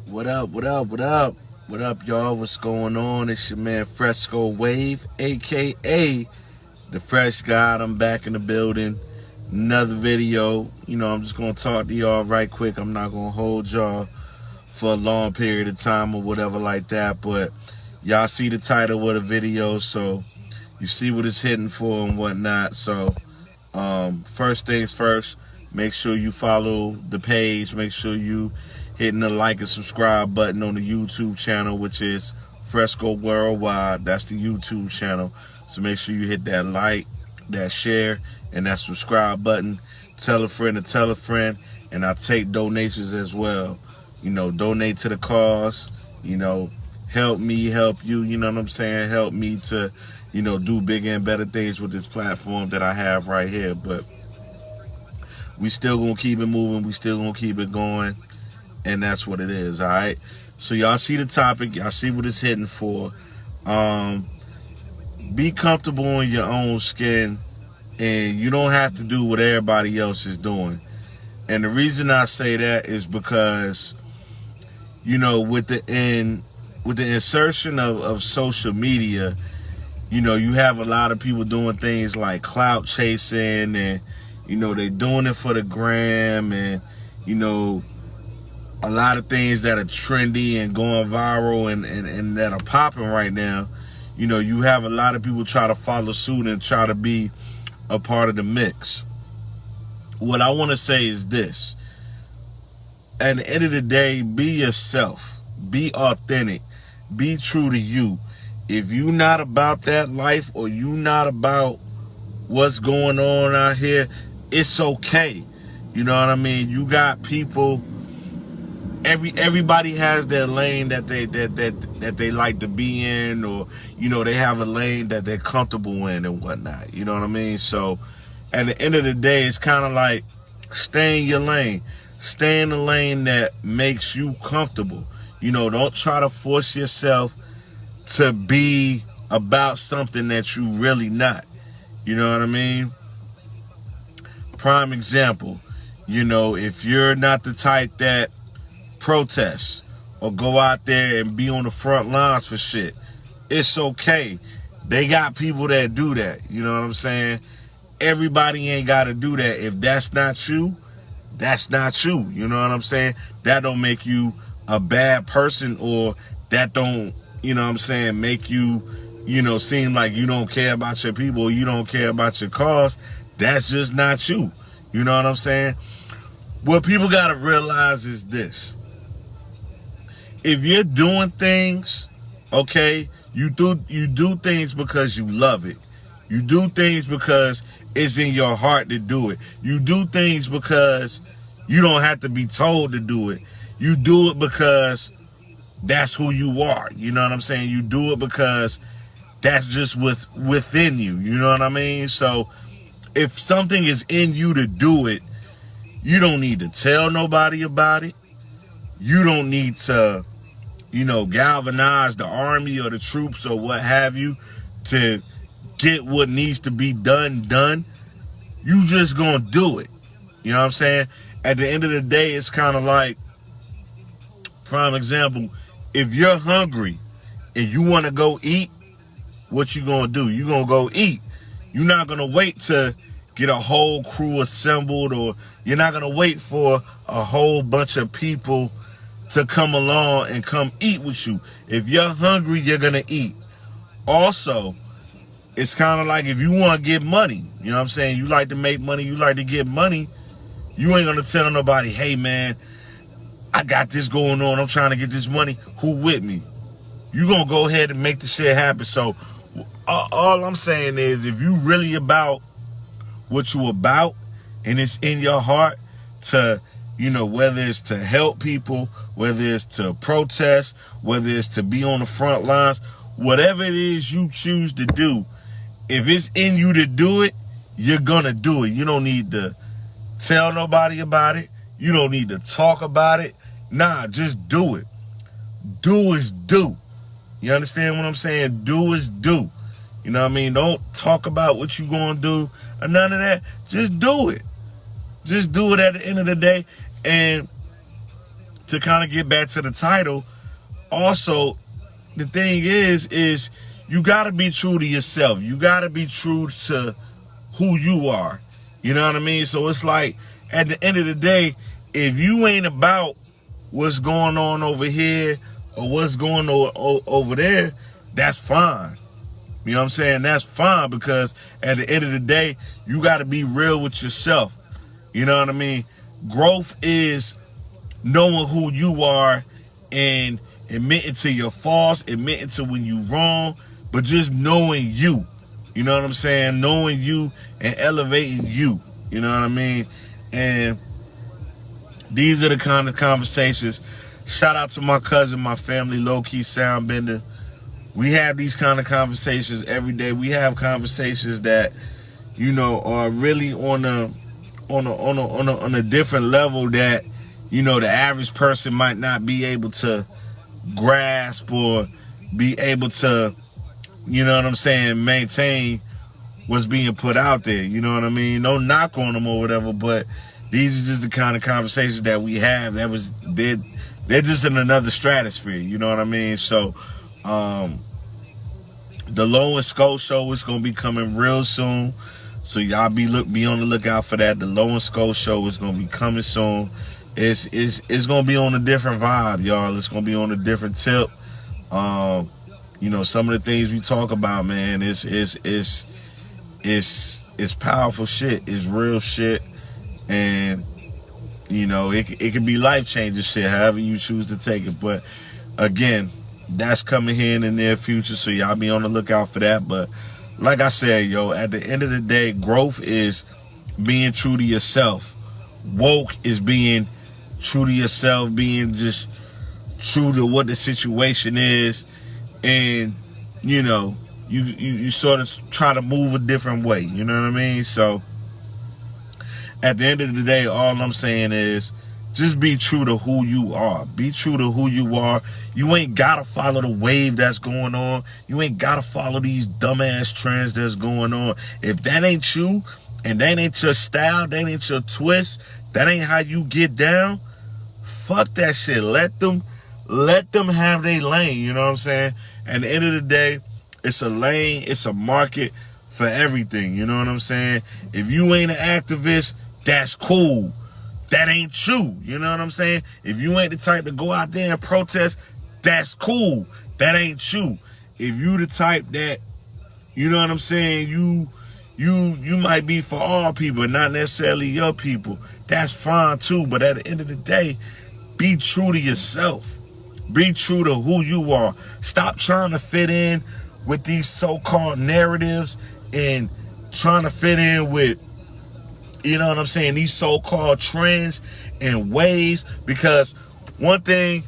What up, what up, what up? What up, y'all? What's going on? It's your man Fresco Wave, aka the Fresh God. I'm back in the building. Another video. I'm just gonna talk to y'all right quick. I'm not gonna hold y'all for a long period of time or whatever like that. But y'all see the title of the video, so you see what it's hitting for and whatnot. So first things first, make sure you follow the page. Make sure you hitting the like and subscribe button on the YouTube channel, which is Fresco Worldwide. That's the YouTube channel. So make sure you hit that like, that share, and that subscribe button. Tell a friend to tell a friend. And I take donations as well. Donate to the cause. Help me, help you. You know what I'm saying? Help me to, do bigger and better things with this platform that I have right here. But we still gonna keep it moving. We still gonna keep it going. And that's what it is, all right? So y'all see the topic. Y'all see what it's hitting for. Be comfortable in your own skin, and you don't have to do what everybody else is doing. And the reason I say that is because, with the insertion of social media, you have a lot of people doing things like clout chasing, and, they're doing it for the gram, and, a lot of things that are trendy and going viral and that are popping right now. You have a lot of people try to follow suit and try to be a part of the mix. What I want to say is this. At the end of the day, be yourself. Be authentic. Be true to you. If you're not about that life, or you not about what's going on out here, it's okay. You know what I mean? You got people. Everybody has their lane that they like to be in, or they have a lane that they're comfortable in and whatnot. You know what I mean? So at the end of the day, it's kind of like, stay in your lane. Stay in the lane that makes you comfortable. Don't try to force yourself to be about something that you really not. You know what I mean? Prime example, if you're not the type that protest or go out there and be on the front lines for shit, it's okay. They got people that do that. You know what I'm saying? Everybody ain't got to do that. If that's not you, that's not you. You know what I'm saying? That don't make you a bad person, or that don't, make you, seem like you don't care about your people, or you don't care about your cause. That's just not you. You know what I'm saying? What people got to realize is this. If you're doing things, okay, you do things because you love it. You do things because it's in your heart to do it. You do things because you don't have to be told to do it. You do it because that's who you are. You know what I'm saying? You do it because that's just within you. You know what I mean? So if something is in you to do it, you don't need to tell nobody about it. You don't need to, galvanize the army or the troops or what have you to get what needs to be done. You just gonna do it. You know what I'm saying? At the end of the day, it's kind of like, prime example, if you're hungry and you want to go eat, what you gonna do? You gonna go eat. You're not gonna wait to get a whole crew assembled, or you're not gonna wait for a whole bunch of people to come along and come eat with you. If you're hungry, you're gonna eat. Also, it's kind of like, if you want to get money, you know what I'm saying? You like to make money, you like to get money, you ain't gonna tell nobody, hey man, I got this going on, I'm trying to get this money, who with me? You gonna go ahead and make the shit happen. So all I'm saying is, if you really about what you about, and it's in your heart to, whether it's to help people, whether it's to protest, whether it's to be on the front lines, whatever it is you choose to do, if it's in you to do it, you're gonna do it. You don't need to tell nobody about it. You don't need to talk about it. Nah, just do it. Do is do. You understand what I'm saying? Do is do. You know what I mean? Don't talk about what you gonna do or none of that. Just do it. Just do it at the end of the day. And to kind of get back to the title, also, the thing is you got to be true to yourself. You got to be true to who you are. You know what I mean? So it's like, at the end of the day, if you ain't about what's going on over here or what's going on over there, that's fine. You know what I'm saying? That's fine, because at the end of the day, you got to be real with yourself. You know what I mean? Growth is knowing who you are and admitting to your faults, admitting to when you wrong, but just knowing you. You know what I'm saying? Knowing you and elevating you. You know what I mean? And these are the kind of conversations. Shout out to my cousin, my family, low-key soundbender. We have these kind of conversations every day. We have conversations that, you know, are really on a different level that, you know, the average person might not be able to grasp or be able to, you know what I'm saying, maintain what's being put out there. You know what I mean? No knock on them or whatever, but these are just the kind of conversations that we have. They're just in another stratosphere. You know what I mean? So, the Low and Skull show is gonna be coming real soon. So y'all be on the lookout for that. The Low and Skull show is gonna be coming soon. It's gonna be on a different vibe, y'all. It's gonna be on a different tip. You know, some of the things we talk about, man, it's powerful shit. It's real shit. And, you know, it can be life-changing shit, however you choose to take it. But, again, that's coming here in the near future, so y'all be on the lookout for that. But, like I said, yo, at the end of the day, growth is being true to yourself. Woke is being true to yourself, being just true to what the situation is. And, you know, you sort of try to move a different way. You know what I mean? So, at the end of the day, all I'm saying is just be true to who you are. Be true to who you are. You ain't got to follow the wave that's going on. You ain't got to follow these dumbass trends that's going on. If that ain't you and that ain't your style, that ain't your twist, that ain't how you get down, fuck that shit. Let them have their lane. You know what I'm saying? At the end of the day, it's a lane, it's a market for everything. You know what I'm saying? If you ain't an activist, that's cool. That ain't you. You know what I'm saying? If you ain't the type to go out there and protest, that's cool. That ain't you. If you the type that, you know what I'm saying, you might be for all people, not necessarily your people, that's fine too. But at the end of the day, be true to yourself. Be true to who you are. Stop trying to fit in with these so-called narratives and trying to fit in with, you know what I'm saying, these so-called trends and ways. Because one thing,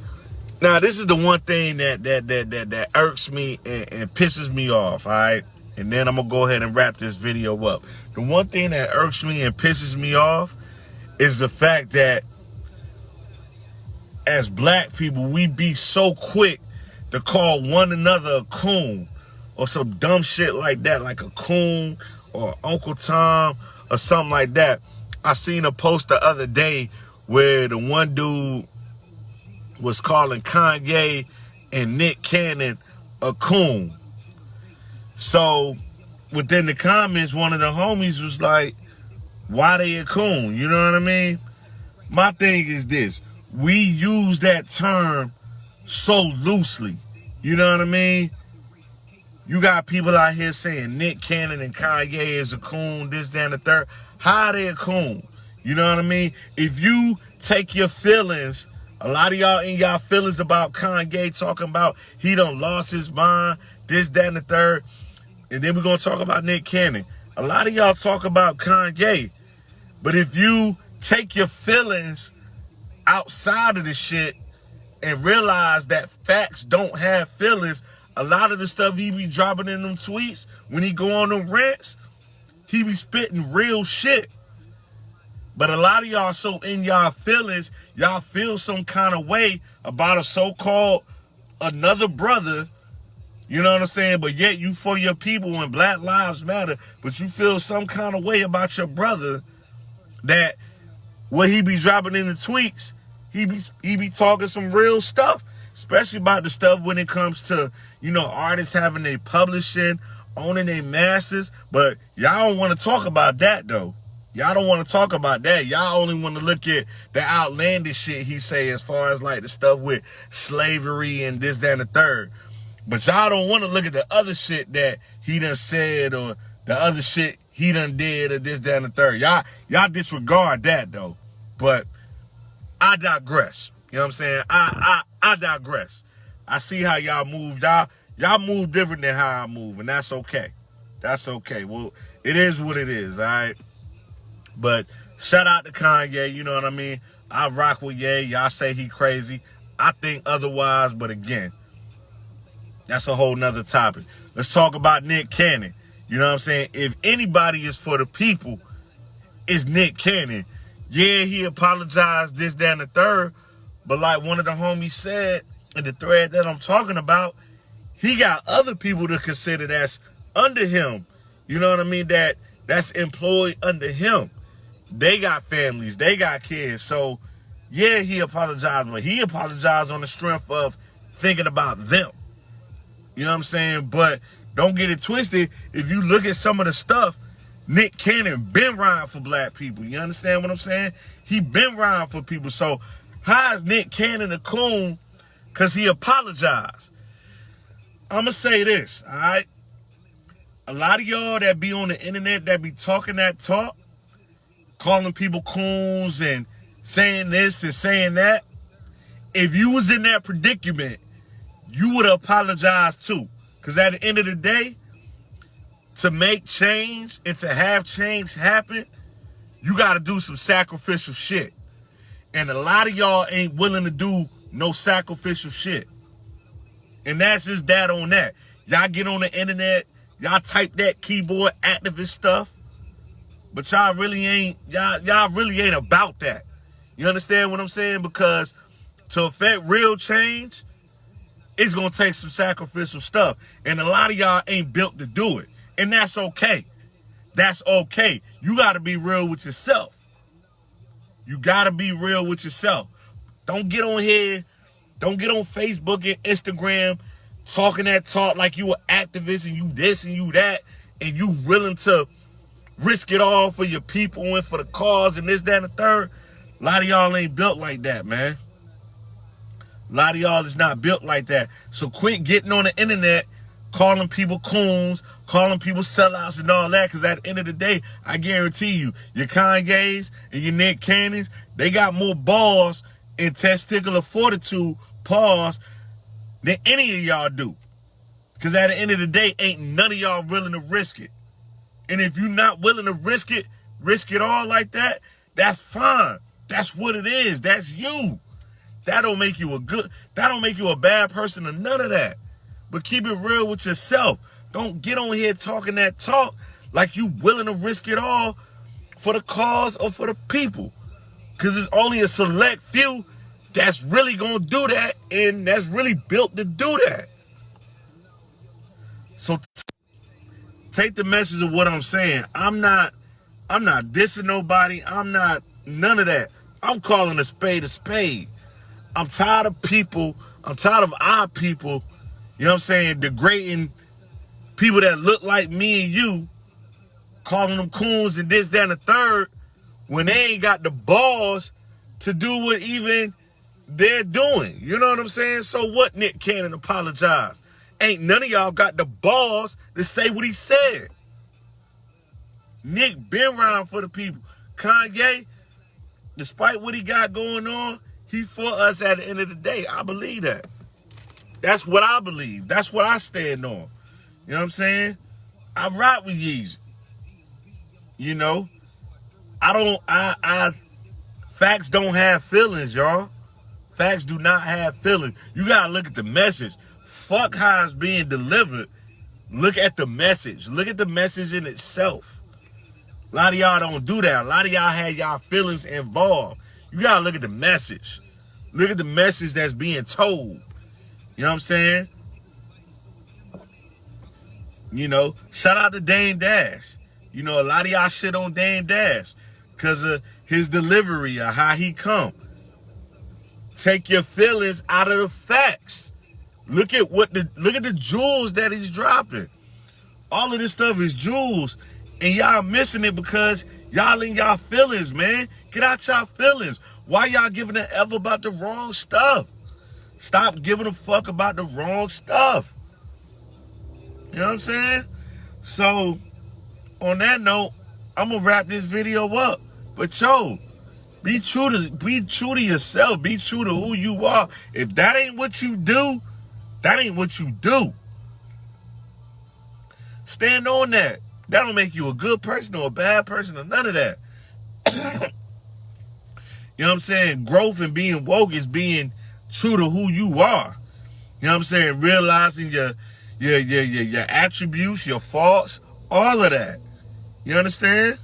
now this is the one thing that irks me and pisses me off, all right? And then I'm going to go ahead and wrap this video up. The one thing that irks me and pisses me off is the fact that as black people, we be so quick to call one another a coon or some dumb shit like that, like a coon or Uncle Tom or something like that. I seen a post the other day where the one dude was calling Kanye and Nick Cannon a coon. So within the comments, one of the homies was like, why they a coon? You know what I mean? My thing is this. We use that term so loosely. You know what I mean? You got people out here saying Nick Cannon and Kanye is a coon, this, that, and the third. How are they a coon? You know what I mean? If you take your feelings, a lot of y'all in y'all feelings about Kanye talking about he done lost his mind, this, that, and the third. And then we're going to talk about Nick Cannon. A lot of y'all talk about Kanye. But if you take your feelings outside of the shit and realize that facts don't have feelings, a lot of the stuff he be dropping in them tweets, when he go on them rants, he be spitting real shit. But a lot of y'all so in y'all feelings, y'all feel some kind of way about a so-called another brother, you know what I'm saying? But yet you for your people and Black Lives Matter, but you feel some kind of way about your brother that what he be dropping in the tweets he be talking some real stuff, especially about the stuff when it comes to, artists having their publishing, owning their masters. But y'all don't want to talk about that though. Y'all don't want to talk about that. Y'all only want to look at the outlandish shit he say as far as like the stuff with slavery and this, that, and the third. But y'all don't want to look at the other shit that he done said or the other shit he done did or this, that, and the third. Y'all disregard that though. But I digress. You know what I'm saying? I digress. I see how y'all move. Y'all move different than how I move, and that's okay. That's okay. Well, it is what it is, all right? But shout out to Kanye, you know what I mean? I rock with Ye. Y'all say he crazy. I think otherwise, but again, that's a whole nother topic. Let's talk about Nick Cannon. You know what I'm saying? If anybody is for the people, it's Nick Cannon. Yeah, he apologized, this, that, and the third. But like one of the homies said in the thread that I'm talking about, he got other people to consider that's under him. You know what I mean? That's employed under him. They got families. They got kids. So, yeah, he apologized. But he apologized on the strength of thinking about them. You know what I'm saying? But don't get it twisted. If you look at some of the stuff, Nick Cannon been riding for black people. You understand what I'm saying? He been riding for people. So how is Nick Cannon a coon? Because he apologized. I'm going to say this, all right? A lot of y'all that be on the internet that be talking that talk, calling people coons and saying this and saying that, if you was in that predicament, you would apologize too. Because at the end of the day, to make change and to have change happen, you got to do some sacrificial shit. And a lot of y'all ain't willing to do no sacrificial shit. And that's just that on that. Y'all get on the internet, y'all type that keyboard activist stuff, but y'all really ain't about that. You understand what I'm saying? Because to affect real change, it's going to take some sacrificial stuff. And a lot of y'all ain't built to do it. And that's okay. That's okay. You got to be real with yourself. You got to be real with yourself. Don't get on here. Don't get on Facebook and Instagram talking that talk like you an activist and you this and you that and you willing to risk it all for your people and for the cause and this, that, and the third. A lot of y'all ain't built like that, man. A lot of y'all is not built like that. So quit getting on the internet calling people coons, calling people sellouts and all that, because at the end of the day, I guarantee you, your Kanye's and your Nick Cannons, they got more balls and testicular fortitude, pause, than any of y'all do. Because at the end of the day, ain't none of y'all willing to risk it. And if you're not willing to risk it all like that, that's fine. That's what it is. That's you. That don't make you a bad person or none of that. But keep it real with yourself. Don't get on here talking that talk like you willing to risk it all for the cause or for the people. Because it's only a select few that's really going to do that and that's really built to do that. So take the message of what I'm saying. I'm not dissing nobody. I'm not none of that. I'm calling a spade a spade. I'm tired of people. I'm tired of our people, you know what I'm saying, degrading people that look like me and you, calling them coons and this, that, and the third, when they ain't got the balls to do what even they're doing. You know what I'm saying? So what, Nick Cannon apologized? Ain't none of y'all got the balls to say what he said. Nick been around for the people. Kanye, despite what he got going on, he for us at the end of the day. I believe that. That's what I believe. That's what I stand on. You know what I'm saying? I rock with Yeezy. You know? Facts don't have feelings, y'all. Facts do not have feelings. You gotta look at the message. Fuck how it's being delivered. Look at the message. Look at the message in itself. A lot of y'all don't do that. A lot of y'all have y'all feelings involved. You gotta look at the message. Look at the message that's being told. You know what I'm saying? You know, shout out to Dame Dash. You know, a lot of y'all shit on Dame Dash because of his delivery or how he come. take your feelings out of the facts. Look at the jewels that he's dropping. All of this stuff is jewels, and y'all missing it because y'all in y'all feelings, man. Get out y'all feelings. Why y'all giving a F about the wrong stuff? Stop giving a fuck about the wrong stuff. You know what I'm saying? So, on that note, I'm gonna wrap this video up. But yo, be true to yourself. Be true to who you are. If that ain't what you do, that ain't what you do. Stand on that. That don't make you a good person or a bad person or none of that. You know what I'm saying? Growth and being woke is being true to who you are. You know what I'm saying? Realizing your attributes, your faults, all of that. You understand?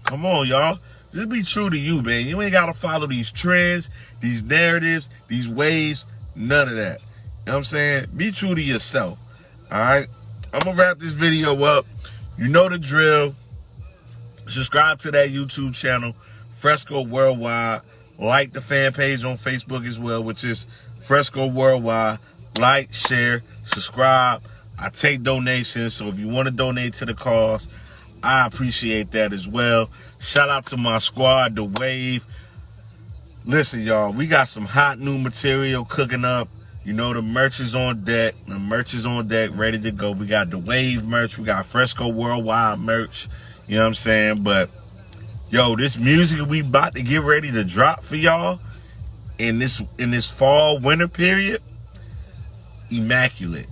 Come on, y'all. Just be true to you, man. You ain't got to follow these trends, these narratives, these waves, none of that. You know what I'm saying? Be true to yourself. All right? I'm going to wrap this video up. You know the drill. Subscribe to that YouTube channel, Fresco Worldwide. Like the fan page on Facebook as well, which is Fresco Worldwide. Like, share, subscribe. I take donations, so if you want to donate to the cause, I appreciate that as well. Shout out to my squad, The Wave. Listen, y'all, we got some hot new material cooking up. You know, the merch is on deck. The merch is on deck, ready to go. We got The Wave merch. We got Fresco Worldwide merch. You know what I'm saying? But, yo, this music we about to get ready to drop for y'all in this fall, winter period, immaculate.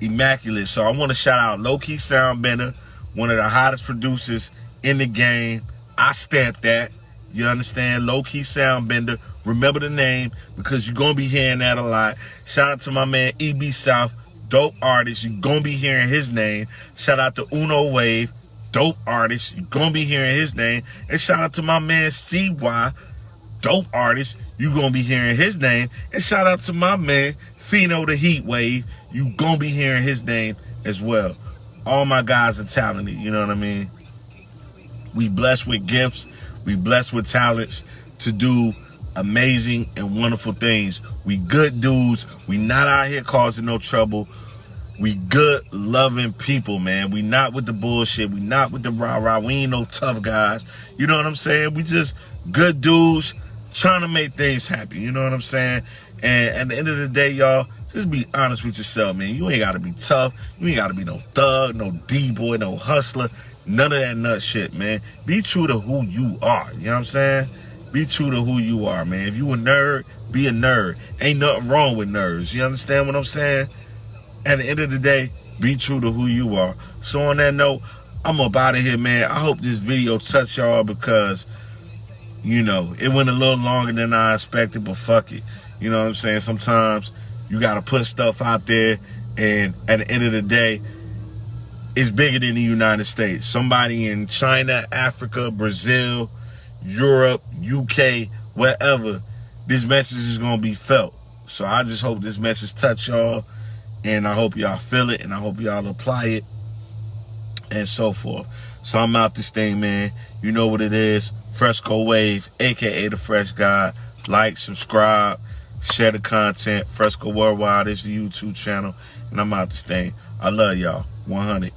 Immaculate. So I want to shout out Low Key Soundbender, one of the hottest producers in the game. I stamped that. You understand? Low Key Soundbender. Remember the name because you're going to be hearing that a lot. Shout out to my man EB South, dope artist. You're going to be hearing his name. Shout out to Uno Wave, dope artist. You're going to be hearing his name. And shout out to my man CY, dope artist. You're going to be hearing his name. And shout out to my man Fino the Heat Wave. You're going to be hearing his name as well. All my guys are talented, you know what I mean? We blessed with gifts. We blessed with talents to do amazing and wonderful things. We good dudes. We not out here causing no trouble. We good, loving people, man. We not with the bullshit. We not with the rah-rah. We ain't no tough guys. You know what I'm saying? We just good dudes trying to make things happen. You know what I'm saying? And at the end of the day, y'all, just be honest with yourself, man. You ain't got to be tough. You ain't got to be no thug, no D-boy, no hustler. None of that nut shit, man. Be true to who you are. You know what I'm saying? Be true to who you are, man. If you a nerd, be a nerd. Ain't nothing wrong with nerds. You understand what I'm saying? At the end of the day, be true to who you are. So on that note, I'm up out of here, man. I hope this video touched y'all because, you know, it went a little longer than I expected, but fuck it. You know what I'm saying? Sometimes you got to put stuff out there, and at the end of the day, it's bigger than the United States. Somebody in China, Africa, Brazil, Europe, UK, wherever, this message is going to be felt. So I just hope this message touch y'all, and I hope y'all feel it, and I hope y'all apply it, and so forth. So I'm out this thing, man. You know what it is. Fresco Wave, a.k.a. The Fresh Guy. Like, subscribe, share the content. Fresco Worldwide is the YouTube channel, and I'm out this thing. I love y'all. 100.